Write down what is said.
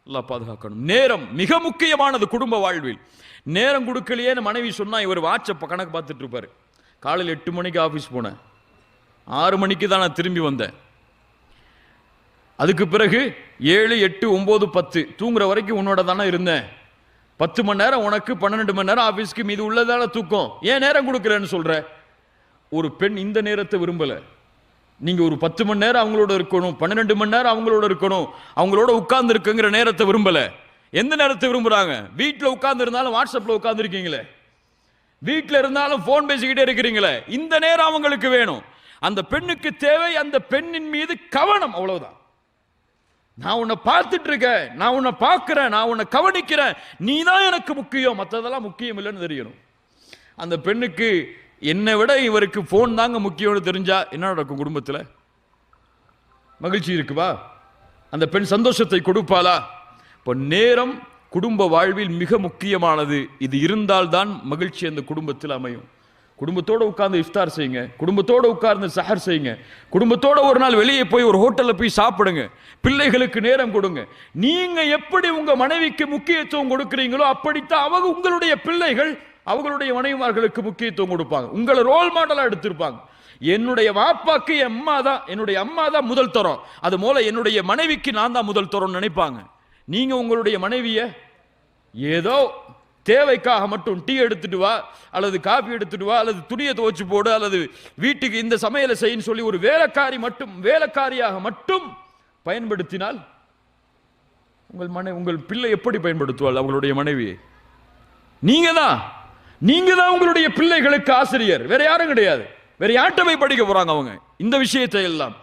எல்லாம் பாதுகாக்கணும். நேரம் மிக முக்கியமானது குடும்ப வாழ்வில். நேரம் கொடுக்கலையேன்னு மனைவி சொன்னா இவர் வாட்சை கணக்கு பார்த்துட்டு இருப்பாரு. காலையில் 8 மணிக்கு ஆஃபீஸ் போனேன், 6 மணிக்கு தான் நான் திரும்பி வந்தேன். அதுக்கு பிறகு 7, 8, 9, 10 தூங்குற வரைக்கும் உன்னோட தானே இருந்தேன். 10 மணி நேரம் உனக்கு, 12 மணி நேரம் ஆஃபீஸ்க்கு, மீது உள்ளதால தூக்கம். ஏன் நேரம் கொடுக்கலன்னு சொல்ற? ஒரு பெண் இந்த நேரத்தை விரும்பல. நீங்க ஒரு 10 மணி நேரம் அவங்களோட இருக்கணும், 12 மணி நேரம் அவங்களோட இருக்கணும், அவங்களோட உட்கார்ந்து இருக்குங்கிற நேரத்தை விரும்பல. எந்த நேரத்தை விரும்புறாங்க? வீட்டில் உட்கார்ந்து இருந்தாலும் வாட்ஸ்அப்ல உட்கார்ந்து இருக்கீங்களே, வீட்டில் இருந்தாலும் போன் பேசிக்கிட்டே இருக்கிறீங்களே, இந்த நேரம் அவங்களுக்கு வேணும். அந்த பெண்ணுக்கு தேவை அந்த பெண்ணின் மீது கவனம், அவ்வளவுதான். நான் உன்னை பார்த்துட்டு இருக்கேன், நான் உன்னை பார்க்கிறேன், நான் உன்னை கவனிக்கிறேன், நீ தான் எனக்கு முக்கியம், மற்றதெல்லாம் முக்கியம் இல்லைன்னு தெரியணும். அந்த பெண்ணுக்கு என்னை விட இவருக்கு போன் தாங்க முக்கியம்னு தெரிஞ்சா என்ன நடக்கும்? குடும்பத்தில் மகிழ்ச்சி இருக்குவா? அந்த பெண் சந்தோஷத்தை கொடுப்பாளா? இப்போ நேரம் குடும்ப வாழ்வில் மிக முக்கியமானது. இது இருந்தால்தான் மகிழ்ச்சி அந்த குடும்பத்தில் அமையும். குடும்பத்தோடு உட்கார்ந்து இஃப்தார் செய்யுங்க, குடும்பத்தோடு உட்கார்ந்து சஹர் செய்யுங்க, குடும்பத்தோடு ஒரு நாள் வெளியே போய் ஒரு ஹோட்டலில் போய் சாப்பிடுங்க, பிள்ளைகளுக்கு நேரம் கொடுங்க. நீங்க எப்படி உங்க மனைவிக்கு முக்கியத்துவம் கொடுக்கிறீங்களோ அப்படித்தான் அவங்க உங்களுடைய பிள்ளைகள் அவங்களுடைய மனைவிமார்களுக்கு முக்கியத்துவம் கொடுப்பாங்க. உங்களை ரோல் மாடலா எடுத்திருப்பாங்க. என்னுடைய வாப்பாக்கு என்னுடைய அம்மா தான் முதல் தரம், அது போல என்னுடைய மனைவிக்கு நான் தான் முதல் தரம் நினைப்பாங்க. நீங்க உங்களுடைய மனைவிய ஏதோ தேவைக்காக மட்டும் டீ எடுத்துட்டு வா, அல்லது காபி எடுத்துட்டு வா, அல்லது துணியை துவைச்சு போடு, அல்லது வீட்டுக்கு இந்த சமையலை செய்யன்னு சொல்லி ஒரு வேலைக்காரியாக மட்டும் பயன்படுத்தினால் உங்கள் பிள்ளை எப்படி பயன்படுத்துவாள் அவங்களுடைய மனைவியை? நீங்க தான் உங்களுடைய பிள்ளைகளுக்கு ஆசிரியர், வேற யாரும் கிடையாது. வேற யார்கிட்ட போய் படிக்க போறாங்க அவங்க இந்த விஷயத்தை எல்லாம்?